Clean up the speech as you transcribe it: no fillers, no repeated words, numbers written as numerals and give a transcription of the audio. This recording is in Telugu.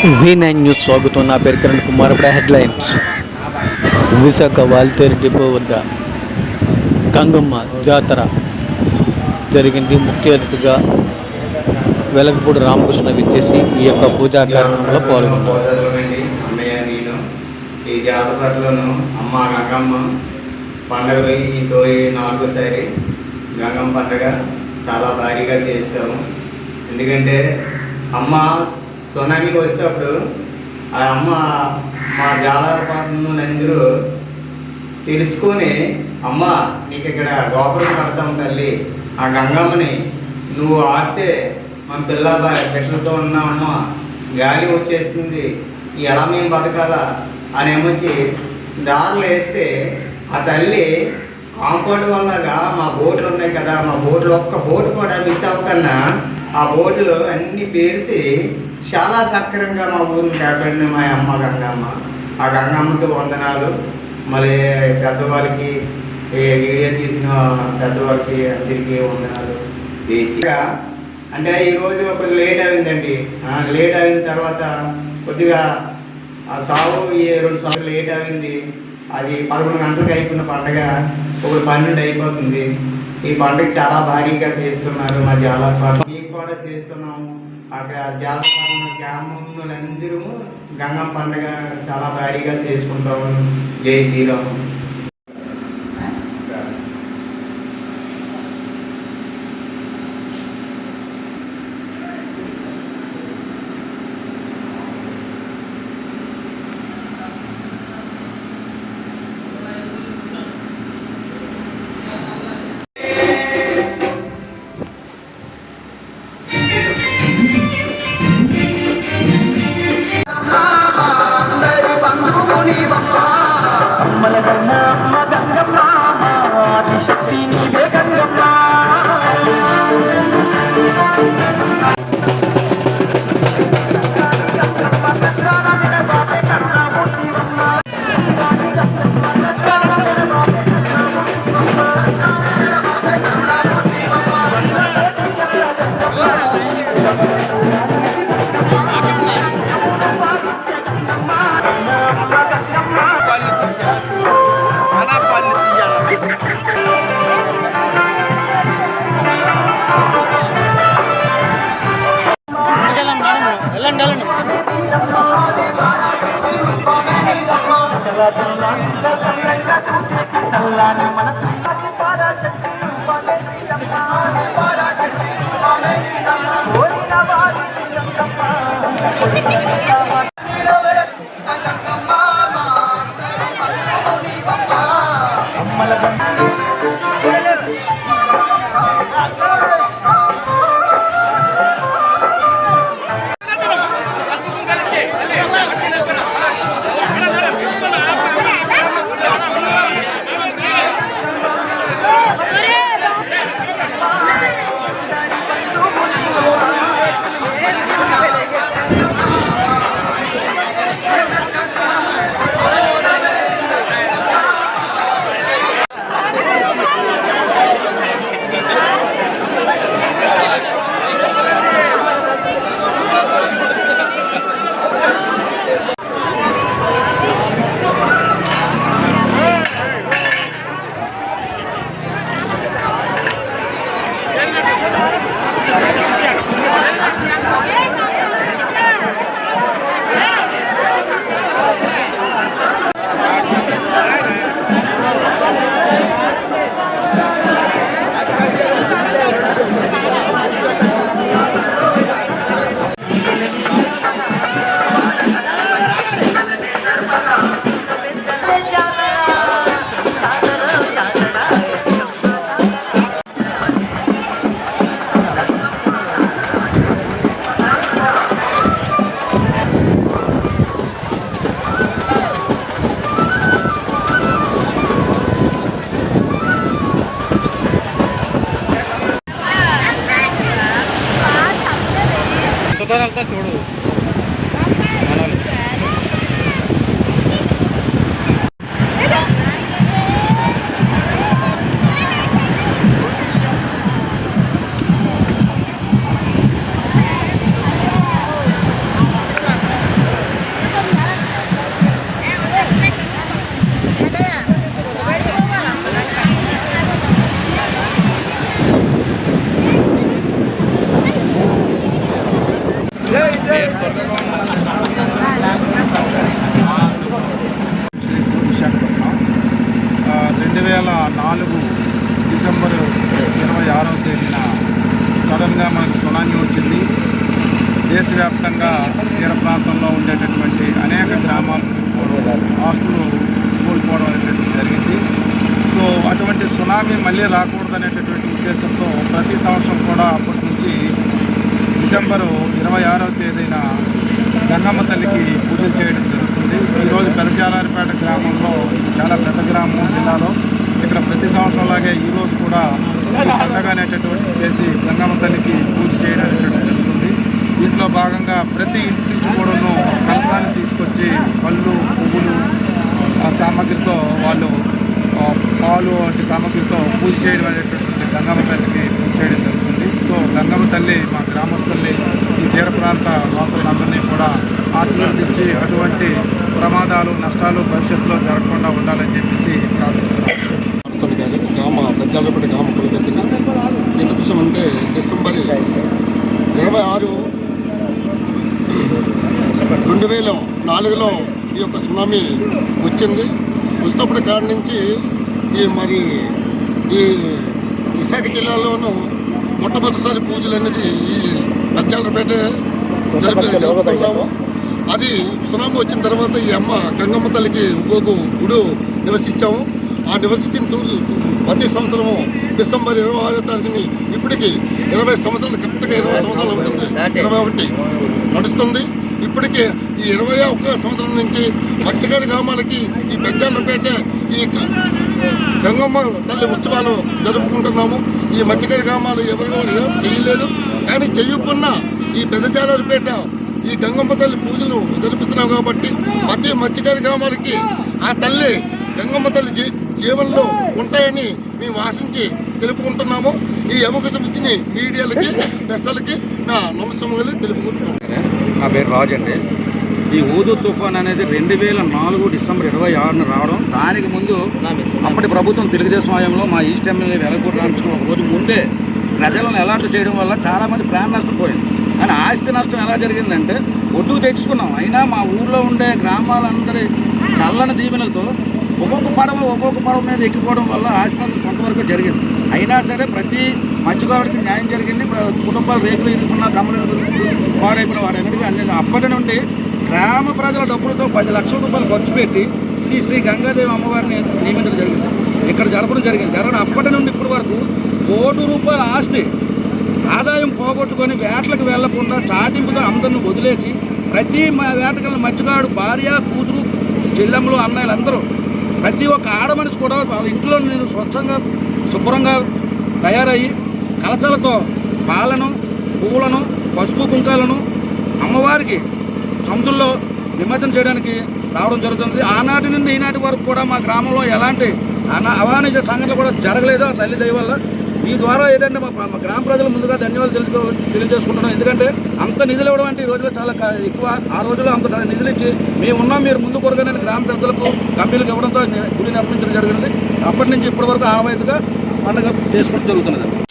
V9 న్యూస్ స్వాగతం. నా పేరు కిరణ్ కుమార్. ఇప్పుడు హెడ్లైన్స్. విశాఖ వాల్తేరు డిపో వద్ద గంగమ్మ జాతర జరిగింది. ముఖ్య అతిథిగా వెలగపూడి రామకృష్ణ విచ్చేసి ఈ యొక్క పూజా కార్యక్రమంలో పాల్గొన్నారు. ఈ జాతరలోను అమ్మ గంగమ్మ పండుగలు ఈ నాలుగోసారి గంగమ్మ పండుగ చాలా భారీగా చేస్తాము. ఎందుకంటే అమ్మ సునామీ వచ్చేటప్పుడు ఆ అమ్మ మా జాలరపాటులందరూ తెలుసుకొని, అమ్మ నీకు ఇక్కడ గోపురం కడతాం తల్లి, ఆ గంగమ్మని నువ్వు ఆడితే మన బిడ్డలతో ఉన్నామమ్మ, గాలి వచ్చేస్తుంది, ఎలా మేము బతకాలా అని ఏమొచ్చి దారులు వేస్తే ఆ తల్లి కాంపౌండ్ వల్లగా మా బోట్లు ఉన్నాయి కదా, మా బోట్లు ఒక్క బోటు కూడా మిస్ అవ్వకన్నా ఆ బోట్లు అన్నీ పేర్చి చాలా సక్రమంగా మా ఊరిని కాపాడిన మా అమ్మ గంగమ్మ. ఆ గంగమ్మకి వందనాలు. మళ్ళీ పెద్దవాళ్ళకి వీడియో తీసిన పెద్దవాళ్ళకి అందరికీ వందనాలు చేసి, అంటే ఈరోజు కొద్దిగా లేట్ అయిందండి. లేట్ అయిన తర్వాత కొద్దిగా ఆ సాగు 2 సార్లు లేట్ అయింది. అది 11 గంటలకు అయిపోయిన పండగ ఒక 12 అయిపోతుంది. ఈ పండుగ చాలా భారీగా చేస్తున్నారు మా జాలపాటు. మేము కూడా చేస్తున్నాము. అక్కడ జాలపాటు గ్రామంలో గంగమ్మ పండుగ చాలా భారీగా చేసుకుంటాము. జై శ్రీరామ్. విధంగా మనకు సునామీ వచ్చింది. దేశవ్యాప్తంగా తీర ప్రాంతంలో ఉండేటటువంటి అనేక గ్రామాలు ఆస్తులు కోల్పోవడం అనేటటువంటి జరిగింది. సో అటువంటి సునామీ మళ్ళీ రాకూడదనేటటువంటి ఉద్దేశంతో ప్రతి సంవత్సరం కూడా అప్పటి నుంచి డిసెంబరు 26వ తేదీన గంగమ్మ తల్లికి పూజలు చేయడం జరుగుతుంది. ఈరోజు పెదజాలారిపేట గ్రామంలో చాలా పెద్ద గ్రామం జిల్లాలో ఇక్కడ ప్రతి సంవత్సరంలాగే ఈరోజు కూడా పండగ అనేటటువంటి చేసి గంగమ్మ తల్లికి పూజ చేయడం అనేటటువంటి జరుగుతుంది. దీంట్లో భాగంగా ప్రతి ఇంటి నుంచి కూడాను కలశాన్ని తీసుకొచ్చి పళ్ళు పువ్వులు ఆ సామాగ్రితో వాళ్ళు పాలు వంటి సామాగ్రితో పూజ చేయడం అనేటటువంటి గంగమ్మ తల్లికి పూజ చేయడం జరుగుతుంది. సో గంగమ్మ తల్లి మా గ్రామస్తుల్ని ఈ తీర ప్రాంత వాసులందరినీ కూడా ఆశీర్వదించి అటువంటి ప్రమాదాలు నష్టాలు భవిష్యత్తులో జరగకుండా ఉండాలని చెప్పేసి ప్రార్థిస్తున్నాం. నరసన్న గారు పెద్దాలపేట గ్రామ కులపెద్దిన ఎందుకోసం అంటే డిసెంబర్ 26, 2004లో ఈ యొక్క సునామీ వచ్చింది. వస్తున్నప్పటి కాడి నుంచి ఈ విశాఖ జిల్లాలోనూ మొట్టమొదటిసారి పూజలు అనేది ఈ పెద్దాలపేట జరుపుకున్నాము. అది సునామీ వచ్చిన తర్వాత ఈ గంగమ్మ తల్లికి ఒక్కొక్క గుడి నివసించాము. ఆ నివసించిన ప్రతి సంవత్సరము డిసెంబర్ 26వ తారీఖుని ఇప్పటికి 20 సంవత్సరాలు, కరెక్ట్గా 20 సంవత్సరాలు అవుతుంది. 21 నడుస్తుంది. ఇప్పటికే ఈ 21 సంవత్సరం నుంచి మత్స్యకార గ్రామాలకి ఈ పెద్దాలపేట ఈ గంగమ్మ తల్లి ఉత్సవాలు జరుపుకుంటున్నాము. ఈ మత్స్యకార గ్రామాలు ఎవరు చేయలేదు, కానీ చేయకున్నా ఈ పెద్దజాలారిపేట ఈ గంగమ్మ తల్లి పూజలు జరిపిస్తున్నాం కాబట్టి ప్రతి మత్స్యకార గ్రామాలకి ఆ తల్లి గంగమ్మ తల్లి జీవనంలో ఉంటాయని మేము ఆశించి తెలుపుకుంటున్నాము. ఈ అవకాశం ఇచ్చిన మీడియాలకి పెద్దలకి నా నమస్కారాలు తెలుపుకుంటున్నాను. నా పేరు రాజు అండి. ఈ హుదూద్ తుఫాన్ అనేది 2004 డిసెంబర్ 26న రావడం, దానికి ముందు అప్పటి ప్రభుత్వం తెలుగుదేశం హయాంలో మా ఈస్ట్ ఎమ్మెల్యే వెలగూరు రామకృష్ణ ఒక రోజు ముందే ప్రజలను అలర్ట్ చేయడం వల్ల చాలామంది ప్రాణ నష్టం పోయింది. కానీ ఆస్తి నష్టం ఎలా జరిగిందంటే ఒడ్డుకు తెచ్చుకున్నాం. అయినా మా ఊళ్ళో ఉండే గ్రామాలందరి చల్లని దీవెనలతో ఒక్కొక్క పడవ మీద ఎక్కిపోవడం వల్ల ఆస్తి నష్టం కొంతవరకు జరిగింది. అయినా సరే ప్రతి మత్స్యకారుడికి న్యాయం జరిగింది. కుటుంబాలు రేకులు ఇరుకున్న కమ్మలు పాడైపోయిన వాడన్నిటికీ అందింది. అప్పటి నుండి గ్రామ ప్రజల డబ్బులతో 10 లక్షల రూపాయలు ఖర్చు పెట్టి శ్రీ గంగాదేవి అమ్మవారిని నియమించడం జరిగింది. ఇక్కడ జరగడం అప్పటి నుండి ఇప్పటి వరకు ₹1,00,00,000 ఆస్తి ఆదాయం పోగొట్టుకొని వేటలకు వెళ్లకుండా చాటింపుగా అందరిని వదిలేసి ప్రతి వేటకెళ్ళిన మత్స్యకారుడు భార్య, కూతురు, చెల్లెమ్మలు, అన్నయ్యలు అందరూ ప్రతి ఒక్క ఆడమనిషి కూడా వాళ్ళ ఇంట్లో నేను స్వచ్ఛంగా శుభ్రంగా తయారయ్యి కలచలతో పాలను, పువ్వులను, పసుపు కుంకాలను అమ్మవారికి సముద్రంలో నిమజ్జనం చేయడానికి రావడం జరుగుతుంది. ఆనాటి నుండి ఈనాటి వరకు కూడా మా గ్రామంలో ఎలాంటి అవాణిజ్య సంఘటనలు కూడా జరగలేదు ఆ తల్లి దయ వల్ల. ఈ ద్వారా ఏంటంటే మా గ్రామ ప్రజలు ముందుగా ధన్యవాదాలు తెలియజేసుకుంటున్నాం. ఎందుకంటే అంత నిధులు ఇవ్వడం అంటే ఈ రోజుల్లో చాలా ఎక్కువ. ఆ రోజుల్లో అంత నిధులు ఇచ్చి మేము ఉన్నాం, మీరు ముందు కొరగానే గ్రామ పెద్దలకు కంపెనీలకు ఇవ్వడంతో గుడి నిర్మించడం జరిగింది. అప్పటి నుంచి ఇప్పటి వరకు ఆనవాయితీగా పండుగ చేసుకోవడం జరుగుతున్నది.